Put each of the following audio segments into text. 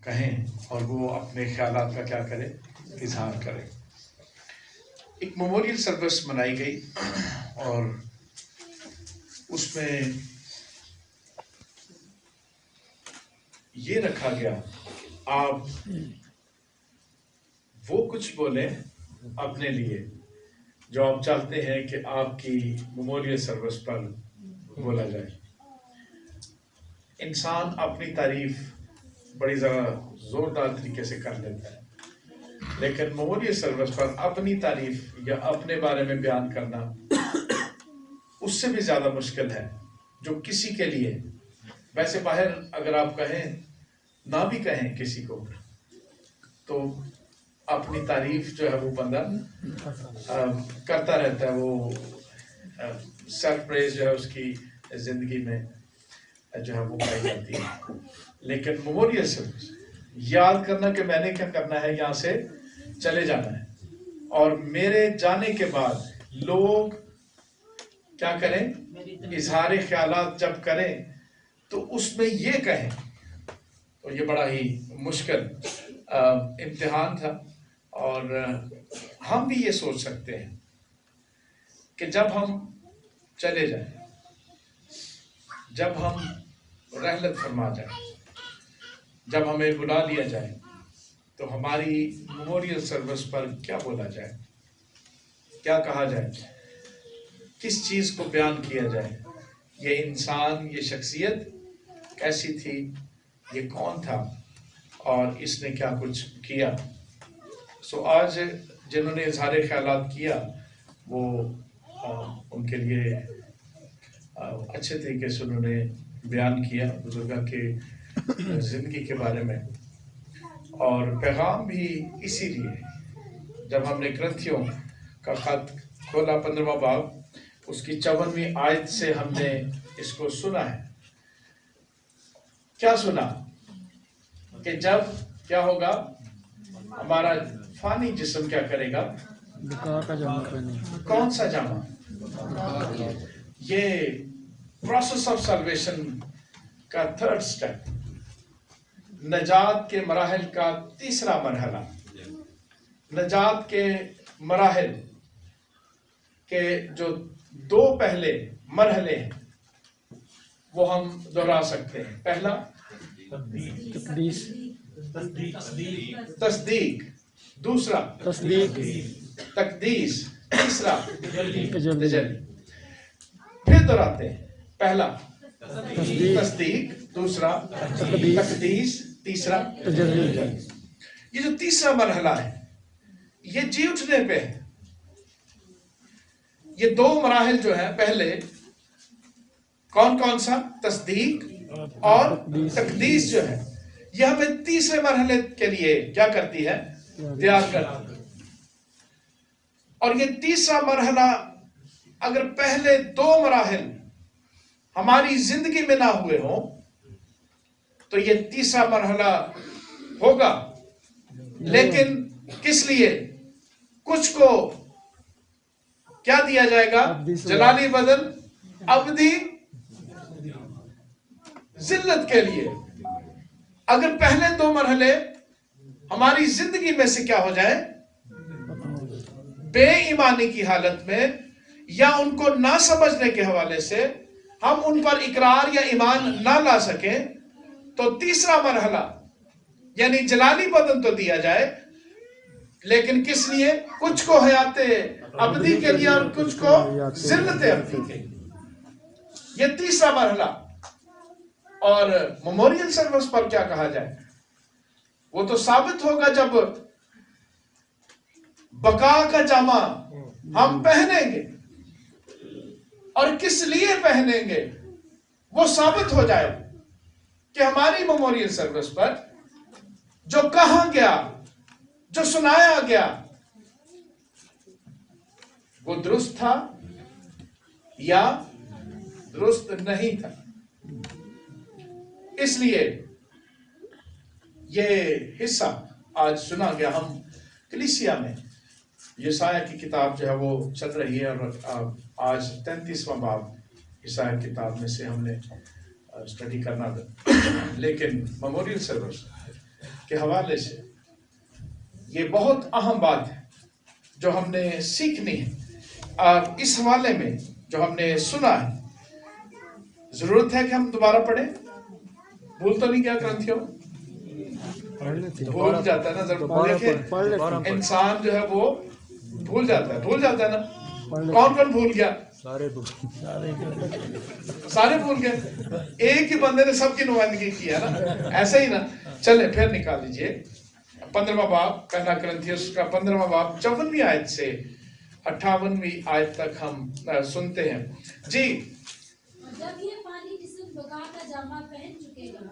کہیں اور وہ اپنے خیالات کا کیا کرے، اظہار کرے۔ ایک میموریل سروس منائی گئی اور اس میں یہ رکھا گیا آپ وہ کچھ بولیں اپنے لیے جو آپ چاہتے ہیں کہ آپ کی میموریل سروس پر بولا جائے۔ انسان اپنی تعریف بڑی ذرا زوردار طریقے سے کر لیتا ہے، لیکن میموریل سروس پر اپنی تعریف یا اپنے بارے میں بیان کرنا اس سے بھی زیادہ مشکل ہے جو کسی کے لیے۔ ویسے باہر اگر آپ کہیں نہ بھی کہیں کسی کو تو اپنی تعریف جو ہے وہ بندہ کرتا رہتا ہے، وہ سیلف پریز جو ہے اس کی زندگی میں جو ہے وہ پائی جاتی ہے۔ لیکن میموریل سروس یاد کرنا کہ میں نے کیا کرنا ہے، یہاں سے چلے جانا ہے، اور میرے جانے کے بعد لوگ کیا کریں، اظہار خیالات جب کریں تو اس میں یہ کہیں، تو یہ بڑا ہی مشکل امتحان تھا۔ اور ہم بھی یہ سوچ سکتے ہیں کہ جب ہم چلے جائیں، جب ہم رحلت فرما جائیں، جب ہمیں بلا لیا جائے تو ہماری میموریل سروس پر کیا بولا جائے، کیا کہا جائے، کس چیز کو بیان کیا جائے، یہ انسان، یہ شخصیت کیسی تھی، یہ کون تھا اور اس نے کیا کچھ کیا۔ سو آج جنہوں نے اظہار خیالات کیا وہ ان کے لیے اچھے طریقے سے انہوں نے بیان کیا بزرگاں کے زندگی کے بارے میں، اور پیغام بھی اسی لیے۔ جب ہم نے کرنتھیوں کا خط کھولا 15واں باب، اس کی 54ویں آیت سے ہم نے اس کو سنا ہے۔ کیا سنا؟ کہ جب کیا ہوگا، ہمارا فانی جسم کیا کرے گا، بقا کا جامع پہنے۔ کون سا جامع؟ یہ پروسیس آف سلویشن کا تھرڈ سٹیپ، نجات کے مراحل کا تیسرا مرحلہ۔ نجات کے مراحل کے جو دو پہلے مرحلے ہیں وہ ہم دہرا سکتے ہیں۔ پہلا تقدیس، تصدیق، دوسرا تصدیق، تقدیس، تیسرا تجلی۔ تجلی۔ پھر دہراتے ہیں، پہلا تصدیق، تصدیق، دوسرا تقدیس، تقدیس، تیسرا تجلی۔ یہ جو تیسرا مرحلہ ہے یہ جی اٹھنے پہ ہے۔ یہ دو مراحل جو ہیں، پہلے کون کون سا، تصدیق اور تقدیس جو ہے، یہ ہمیں تیسرے مرحلے کے لیے کیا کرتی ہے، تیار کرتی ہے۔ اور یہ تیسرا مرحلہ اگر پہلے دو مراحل ہماری زندگی میں نہ ہوئے ہوں تو یہ تیسرا مرحلہ ہوگا، لیکن کس لیے؟ کچھ کو کیا دیا جائے گا، جلالی بدل ابدی ذلت کے لیے۔ اگر پہلے دو مرحلے ہماری زندگی میں سے کیا ہو جائے، بے ایمانی کی حالت میں یا ان کو نہ سمجھنے کے حوالے سے ہم ان پر اقرار یا ایمان نہ لا سکیں، تو تیسرا مرحلہ یعنی جلالی بدن تو دیا جائے، لیکن کس لیے؟ کچھ کو حیات ابدی کے لیے اور کچھ کو ذلت ابدی کے لیے۔ یہ تیسرا مرحلہ۔ اور میموریل سروس پر کیا کہا جائے، وہ تو ثابت ہوگا جب بقا کا جامع ہم پہنیں گے، اور کس لیے پہنیں گے وہ ثابت ہو جائے کہ ہماری میموریل سروس پر جو کہا گیا، جو سنایا گیا، وہ درست تھا یا درست نہیں تھا۔ اس لیے یہ حصہ آج سنا گیا۔ ہم کلیسیا میں یسایہ کی کتاب جو ہے وہ چل رہی ہے، اور آج 33واں باب یسایہ کتاب میں سے ہم نے اسٹڈی کرنا تھا، لیکن میموریل سروس کے حوالے سے یہ بہت اہم بات ہے جو ہم نے سیکھنی ہے، اور اس حوالے میں جو ہم نے سنا ہے ضرورت ہے کہ ہم دوبارہ پڑھیں. بھول تو نہیں کیا کرنتھیوں؟ بھول جاتا ہے نا. ضرور دیکھیں انسان جو ہے وہ بھول جاتا ہے نا. کون کون بھول گیا؟ سارے بھول گئے. ایک ہی بندے نے سب کی نمائندگی کی ہے نا. ایسا ہی نا. چلیں پھر نکال لیجئے 15واں باب، پہلا کرنتھیوس کا 15واں باب 54ویں آیت سے 58ویں آیت تک ہم سنتے ہیں. جی. جب یہ پانی جسم بقا کا جامہ پہن چکے گا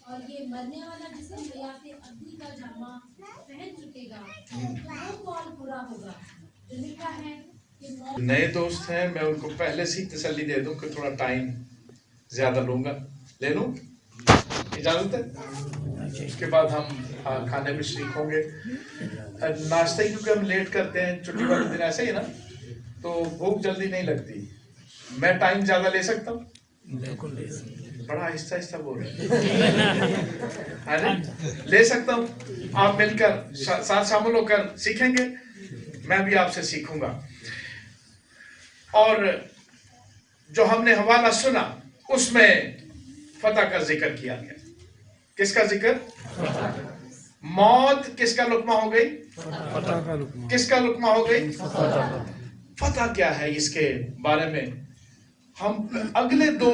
اور یہ مرنے والا جسم حیات ابدی کا جامہ پہن چکے گا وہ قول پورا ہوگا جو لکھا ہے کہ نئے دوست ہیں، میں ان کو پہلے سے ہی تسلی دے دوں کہ تھوڑا ٹائم زیادہ لوں گا. لے لوں؟ اجازت ہے؟ اس کے بعد ہم کھانے میں شریک ہوں گے. ناشتہ ہی کیونکہ ہم لیٹ کرتے ہیں چھٹی والے دن، ایسے ہی نا، تو بھوک جلدی نہیں لگتی. میں ٹائم زیادہ لے سکتا ہوں؟ بڑا آہستہ آہستہ بول رہے ہیں. لے سکتا ہوں. آپ مل کر ساتھ شامل ہو کر سیکھیں گے، میں بھی آپ سے سیکھوں گا. اور جو ہم نے حوالہ سنا اس میں فتح کا ذکر کیا گیا. کس کا ذکر؟ موت کس کا لقمہ ہو گئی؟ کس کا لقمہ ہو گئی؟ فتح کیا ہے اس کے بارے میں ہم اگلے دو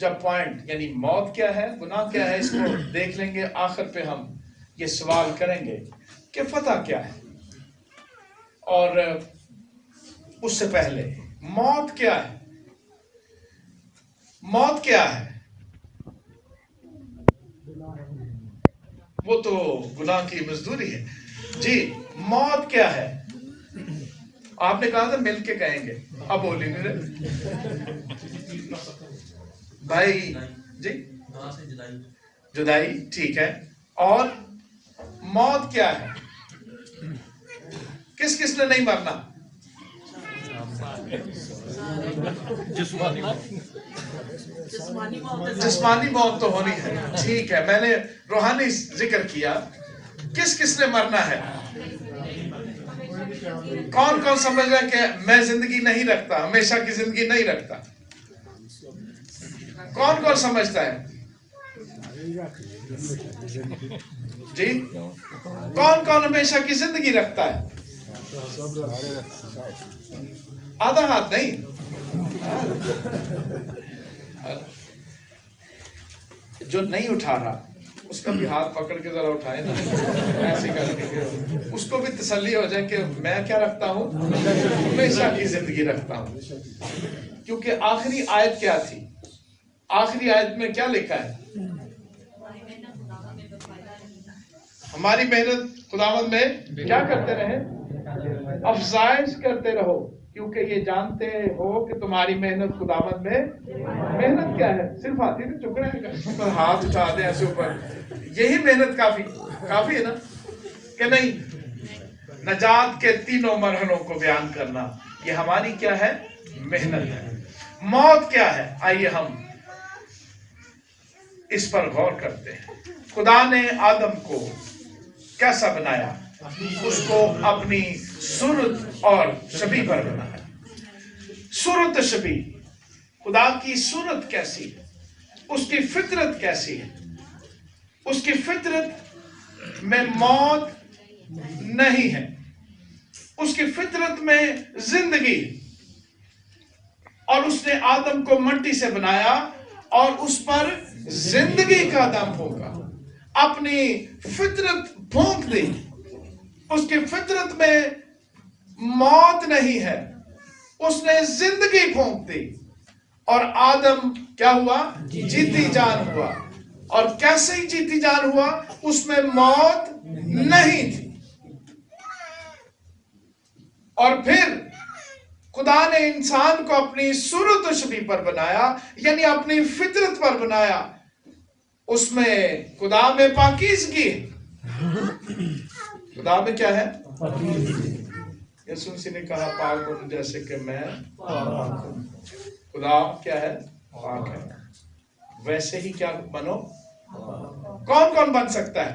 جب پوائنٹ، یعنی موت کیا ہے، گناہ کیا ہے، اس کو دیکھ لیں گے. آخر پہ ہم یہ سوال کریں گے کہ فتح کیا ہے. اور اس سے پہلے موت کیا ہے؟ موت کیا ہے؟ وہ تو گناہ کی مزدوری ہے. جی. موت کیا ہے؟ آپ نے کہا تھا مل کے کہیں گے، اب بولی نہیں رہے بھائی. جی. جدائی. ٹھیک ہے. اور موت کیا ہے؟ کس کس نے نہیں مرنا؟ جسمانی موت تو ہونی ہے. ٹھیک ہے. میں نے روحانی ذکر کیا. کس کس نے مرنا ہے؟ کون کون سمجھ رہا ہے کہ میں زندگی نہیں رکھتا، ہمیشہ کی زندگی نہیں رکھتا؟ کون کون سمجھتا ہے؟ جی. کون کون ہمیشہ کی زندگی رکھتا ہے؟ آدھا ہاتھ نہیں. جو نہیں اٹھا رہا اس کا بھی ہاتھ پکڑ کے ذرا اٹھائے نا، ایسے کر کے اس کو بھی تسلی ہو جائے کہ میں کیا رکھتا ہوں؟ ہمیشہ کی زندگی رکھتا ہوں. کیونکہ آخری آیت کیا تھی؟ آخری آیت میں کیا لکھا ہے؟ ہماری محنت خداوند میں کیا کرتے رہے؟ افزائش کرتے رہو، کیونکہ یہ جانتے ہو کہ تمہاری محنت خداوند میں. محنت کیا ہے؟ صرف ہاتھی سے چکرے ہاتھ اٹھا دیں ایسے اوپر، یہی محنت کافی ہے نا کہ نہیں؟ نجات کے تینوں مرحلوں کو بیان کرنا، یہ ہماری کیا ہے؟ محنت ہے. موت کیا ہے؟ آئیے ہم اس پر غور کرتے ہیں. خدا نے آدم کو کیسا بنایا؟ اس کو اپنی صورت اور شبیہ پر بنایا. صورت شبیہ، خدا کی صورت کیسی ہے؟ اس کی فطرت کیسی ہے؟ اس کی فطرت میں موت نہیں ہے، اس کی فطرت میں زندگی. اور اس نے آدم کو مٹی سے بنایا اور اس پر زندگی کا دم پھونکا، اپنی فطرت پھونک دی. اس کی فطرت میں موت نہیں ہے، اس نے زندگی پھونک دی. اور آدم کیا ہوا؟ جیتی جان ہوا. اور کیسے ہی جیتی جان ہوا؟ اس میں موت نہیں تھی. اور پھر خدا نے انسان کو اپنی صورت و شبیہ پر بنایا، یعنی اپنی فطرت پر بنایا. اس میں خدا میں پاکیزگی ہے. خدا میں کیا ہے؟ یسوع مسیح نے کہا پاک ہو جیسے کہ میں پاک ہوں. خدا کیا ہے؟ پاک ہے. ویسے ہی کیا بنو. کون کون بن سکتا ہے؟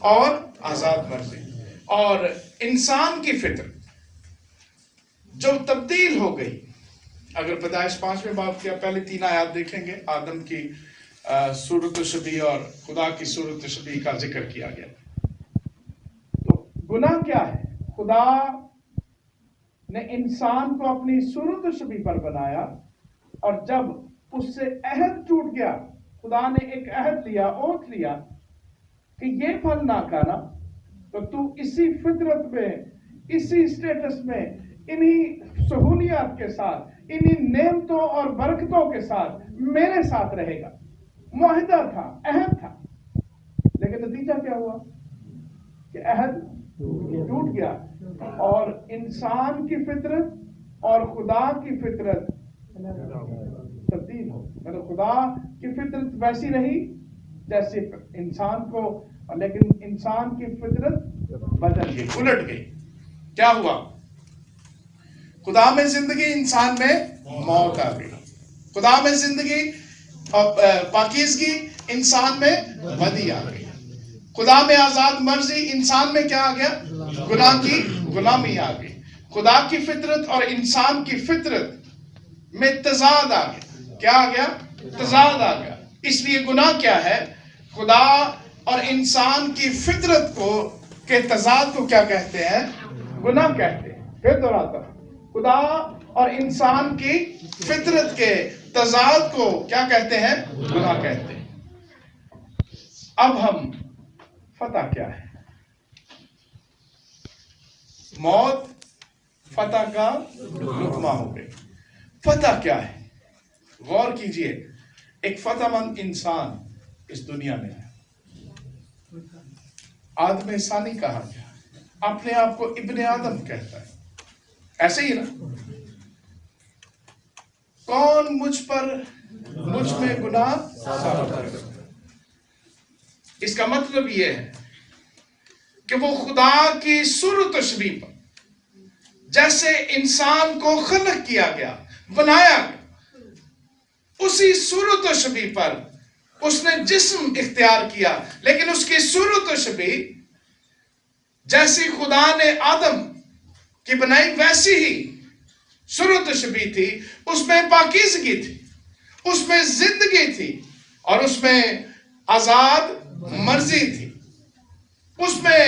اور آزاد مرضی. اور انسان کی فطرت جو تبدیل ہو گئی، اگر پیدائش 5ویں باب کیا پہلے 3 آیات دیکھیں گے، آدم کی صورت و شبیہ اور خدا کی صورت و شبیہ کا ذکر کیا گیا. تو گناہ کیا ہے؟ خدا نے انسان کو اپنی صورت و شبیہ پر بنایا، اور جب اس سے عہد ٹوٹ گیا، خدا نے ایک عہد لیا، اوتھ لیا کہ یہ پھل نہ کھانا، تو تو اسی فطرت میں، اسی اسٹیٹس میں، انہی سہولیات کے ساتھ، انہی نعمتوں اور برکتوں کے ساتھ میرے ساتھ رہے گا. معاہدہ تھا، عہد تھا. لیکن نتیجہ کیا ہوا کہ عہد ٹوٹ گیا، اور انسان کی فطرت اور خدا کی فطرت تبدیل ہو. مطلب خدا کی فطرت ویسی رہی جیسے انسان کو، لیکن انسان کی فطرت بدل گئی، الٹ گئی. کیا ہوا؟ خدا میں زندگی، انسان میں موت آ گئی. خدا میں زندگی اور پاکیزگی، انسان میں بدی آ گئی. خدا میں آزاد مرضی، انسان میں کیا آ گیا؟ گناہ کی غلامی آ گئی. خدا کی فطرت اور انسان کی فطرت میں تضاد آ گیا. کیا آ گیا؟ تضاد آ گیا. اس لیے گناہ کیا ہے؟ خدا اور انسان کی فطرت کو کے تضاد کو کیا کہتے ہیں؟ گناہ کہتے ہیں. پھر دہراتا ہوں، خدا اور انسان کی فطرت کے تضاد کو کیا کہتے ہیں؟ گناہ کہتے ہیں. اب ہم فتح کیا ہے؟ موت فتح کا لقمہ ہو گئی. فتح کیا ہے؟ غور کیجئے. ایک فتح مند انسان اس دنیا میں ہے. آدم ثانی کہا گیا، اپنے آپ کو ابن آدم کہتا ہے. ایسے ہی نا؟ کون مجھ میں گناہ ثابت کر سکتا ہے؟ اس کا مطلب یہ ہے کہ وہ خدا کی صورت و شبیہ پر جیسے انسان کو خلق کیا گیا، بنایا گیا، اسی صورت و شبیہ پر اس نے جسم اختیار کیا. لیکن اس کی صورت و شبیہ جیسی خدا نے آدم کی بنائی ویسی ہی صورت و شبیہ تھی. اس میں پاکیزگی تھی، اس میں زندگی تھی، اور اس میں آزاد مرضی تھی. اس میں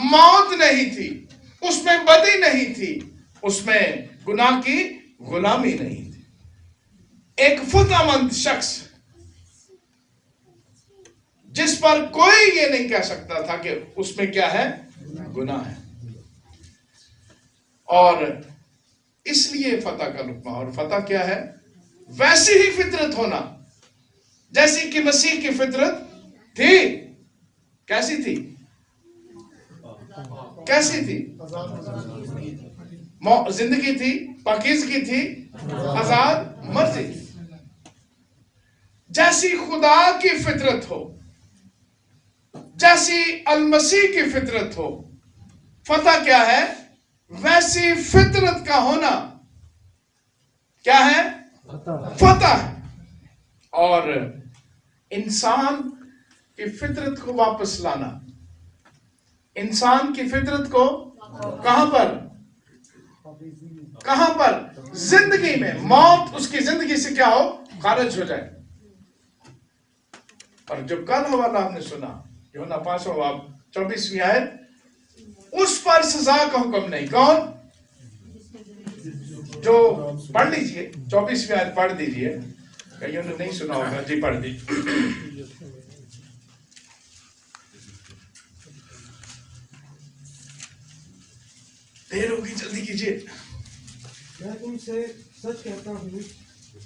موت نہیں تھی، اس میں بدی نہیں تھی، اس میں گناہ کی غلامی نہیں تھی. ایک فتح مند شخص جس پر کوئی یہ نہیں کہہ سکتا تھا کہ اس میں کیا ہے؟ گناہ ہے. اور اس لیے فتح کا لقمہ. اور فتح کیا ہے؟ ویسی ہی فطرت ہونا جیسی کہ مسیح کی فطرت تھی. کیسی تھی؟ کیسی تھی؟ زندگی تھی، پاکیزگی تھی، آزاد مرضی تھی. جیسی خدا کی فطرت ہو، جیسی المسیح کی فطرت ہو. فتح کیا ہے؟ ویسی فطرت کا ہونا کیا ہے؟ فتح ہے. اور انسان کی فطرت کو واپس لانا. انسان کی فطرت کو کہاں پر؟ کہاں پر؟ زندگی میں. موت اس کی زندگی سے کیا ہو؟ خارج ہو جائے. اور جب کل حوالہ ہم نے سنا یوحنا 5واں باب 24ویں آیت، اس پر سزا کا حکم نہیں. کون؟ جو پڑھ لیجئے 24ویں آیت پڑھ دیجئے. کئیوں نے نہیں سنا ہوگا. جی پڑھ دیجئے. دیر ہوگی، جلدی کیجئے. میں تم سے سچ کہتا ہوں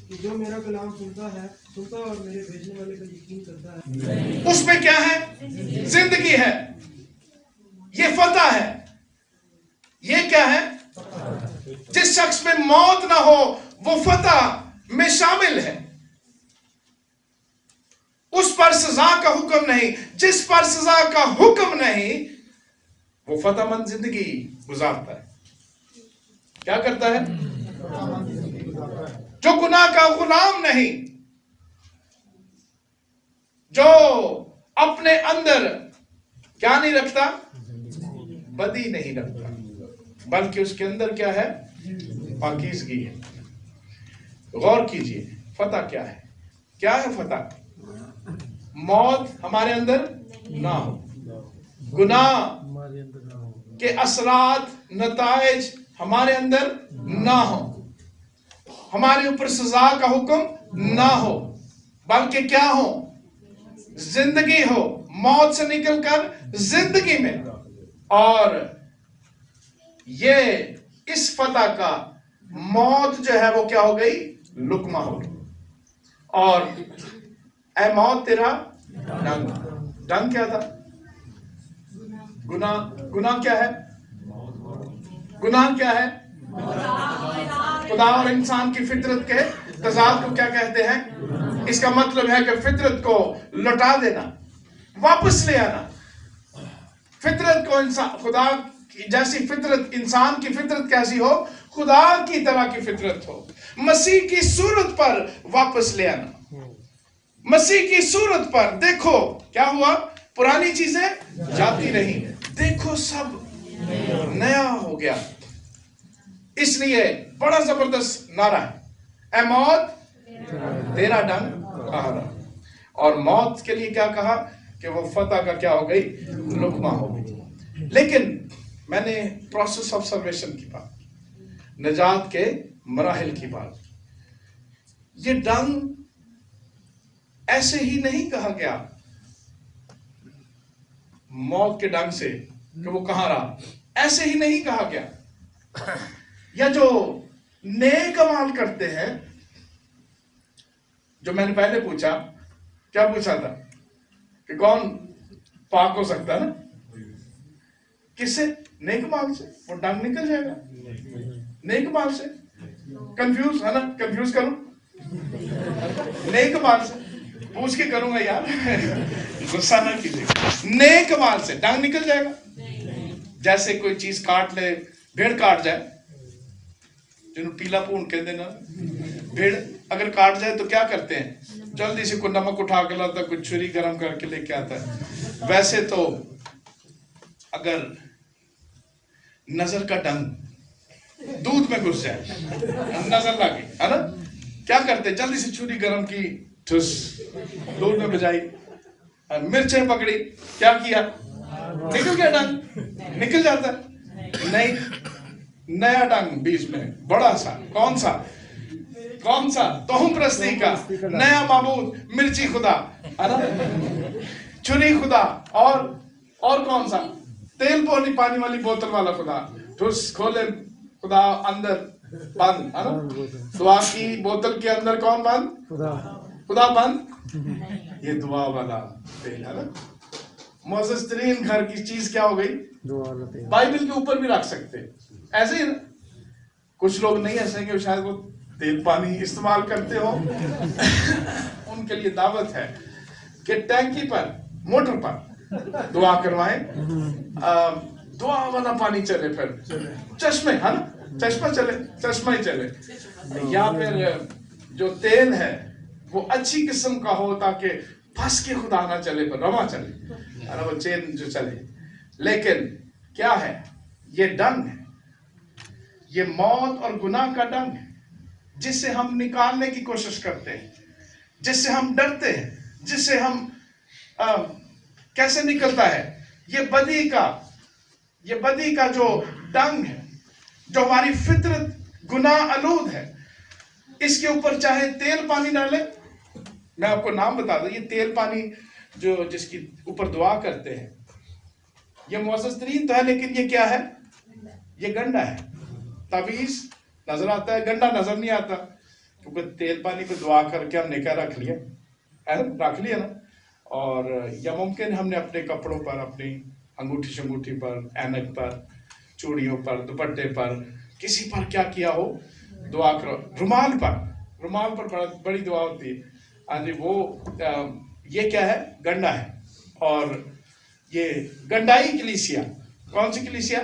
کہ جو میرا کلام سنتا اور میرے بھیجنے والے کا یقین کرتا ہے، اس میں کیا ہے؟ زندگی ہے. یہ فتح ہے. یہ کیا ہے؟ جس شخص میں موت نہ ہو وہ فتح میں شامل ہے. اس پر سزا کا حکم نہیں. جس پر سزا کا حکم نہیں وہ فتح مند زندگی گزارتا ہے. کیا کرتا ہے؟ جو گناہ کا غلام نہیں، جو اپنے اندر کیا نہیں رکھتا؟ بدی نہیں رکھتا، بلکہ اس کے اندر کیا ہے؟ پاکیزگی ہے۔ غور کیجئے فتح کیا ہے؟ کیا ہے فتح؟ موت ہمارے اندر نہ ہو، گناہ کے اثرات نتائج ہمارے اندر نہ ہو، ہمارے اوپر سزا کا حکم نہ ہو، بلکہ کیا ہو؟ زندگی ہو، موت سے نکل کر زندگی میں۔ اور یہ اس فتح کا موت جو ہے وہ کیا ہو گئی؟ لقمہ ہو گئی۔ اور اے موت تیرا ڈنگ، ڈنگ کیا تھا؟ گناہ۔ گناہ کیا ہے؟ گناہ کیا ہے؟ خدا اور انسان کی فطرت کے تضاد کو کیا کہتے ہیں؟ اس کا مطلب ہے کہ فطرت کو لوٹا دینا، واپس لے آنا۔ فطرت کو خدا جیسی فطرت، انسان کی فطرت کیسی ہو؟ خدا کی طرح کی فطرت ہو، مسیح کی صورت پر واپس لے آنا۔ مسیح کی صورت پر دیکھو کیا ہوا؟ پرانی چیزیں جاتی رہی، دیکھو سب نیا ہو گیا۔ اس لیے بڑا زبردست نعرہ ہے، اے موت تیرا ڈنگ کہاں رہا۔ اور موت کے لیے کیا کہا؟ کہ وہ فتح کا کیا ہو گئی؟ لقمہ ہو گئی۔ لیکن میں نے پروسیس آف سلویشن کی بات، نجات کے مراحل کی بات، یہ ڈنگ ایسے ہی نہیں کہا گیا موت کے ڈنگ سے کہ وہ کہاں رہا، ایسے ہی نہیں کہا گیا۔ یا جو نیک اعمال کرتے ہیں، جو میں نے پہلے پوچھا، کیا پوچھا تھا کہ کون پاک ہو سکتا ہے نا؟ کس سے؟ نیک اعمال سے۔ وہ ڈنگ نکل جائے گا نیک اعمال سے۔ کنفیوز ہے نا؟ کنفیوز کروں؟ نیک اعمال سے پوچھ کے کروں گا یار، غصہ نہ کیجیے۔ نیک اعمال سے ڈنگ نکل جائے گا۔ جیسے کوئی چیز کاٹ لے، بھیڑ کاٹ جائے، جنہوں پیلا پون کہہ دینا، بھیڑ اگر کاٹ جائے تو کیا کرتے ہیں؟ جلدی سے کوئی نمک اٹھا کے لاتا ہے، کوئی چھری گرم کر کے لے کے آتا ہے۔ ویسے تو اگر نظر کا ڈنگ دودھ میں گھس جائے، نظر لگی ہے نا، کیا کرتے؟ جلدی سے چھری گرم کی، ٹھس دودھ میں بجائی، مرچیں پکڑی، کیا کیا؟ نکل گیا ڈنگ، نکل جاتا ہے۔ نہیں، نیا ڈنگ بیچ میں، بڑا سا، کون سا؟ کون سا؟ توہم پرستی کا نیا معبود، مرچی خدا ہے نا، چھری خدا، اور کون سا؟ تیل پانی والی بوتل والا خدا، ٹھس کھولے خدا اندر بند ہے نا۔ دعا کی بوتل کے اندر کون بند؟ خدا بند۔ یہ دعا والا تیل ہے نا۔ معزز ترین گھر کی چیز کیا ہو گئی؟ بائبل کے اوپر بھی رکھ سکتے، ایسے ہی نا۔ کچھ لوگ نہیں ایسے کہ شاید وہ تیل پانی استعمال کرتے ہو، ان کے لیے دعوت ہے کہ ٹینکی پر، موٹر پر دعا کروائیں، دعا والا پانی چلے، پھر چشمے ہے نا، چشمہ چلے، چشمہ ہی چلے، یا پھر جو تیل ہے وہ اچھی قسم کا ہو تاکہ پھنس کے خدا نہ چلے، پر رواں چلے، وہ چین جو چلے۔ لیکن کیا ہے؟ یہ ڈنگ ہے، یہ موت اور گناہ کا ڈنگ ہے، جس سے ہم نکالنے کی کوشش کرتے ہیں، جس سے ہم ڈرتے ہیں، جس سے ہم کیسے نکلتا ہے؟ یہ بدی کا جو ڈنگ ہے، جو ہماری فطرت گناہ آلود ہے، اس کے اوپر چاہے تیل پانی ڈالے۔ میں آپ کو نام بتا دوں، یہ تیل پانی جو جس کی اوپر دعا کرتے ہیں، یہ معزز ترین تو ہے، لیکن یہ کیا ہے؟ یہ گنڈا ہے۔ تعویذ نظر آتا ہے، گنڈا نظر نہیں آتا، کیونکہ تیل پانی پہ دعا کر کے ہم نے کیا رکھ لیا، رکھ لیا نا۔ اور یا ممکن ہم نے اپنے کپڑوں پر، اپنی انگوٹھی شنگوٹھی پر، اینک پر، چوڑیوں پر، دوپٹے پر، کسی پر کیا کیا ہو، دعا کرو۔ رومال پر بڑی دعا ہوتی ہے، ہاں جی، وہ یہ کیا ہے؟ گنڈا ہے۔ اور یہ گنڈائی کلیسیا، کون سی کلیسیا؟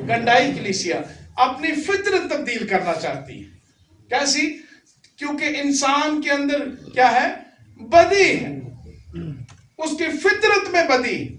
گنڈائی کلیسیا اپنی فطرت تبدیل کرنا چاہتی ہے۔ کیسی؟ کیونکہ انسان کے اندر کیا ہے؟ بدی ہے، اس کی فطرت میں بدی،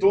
2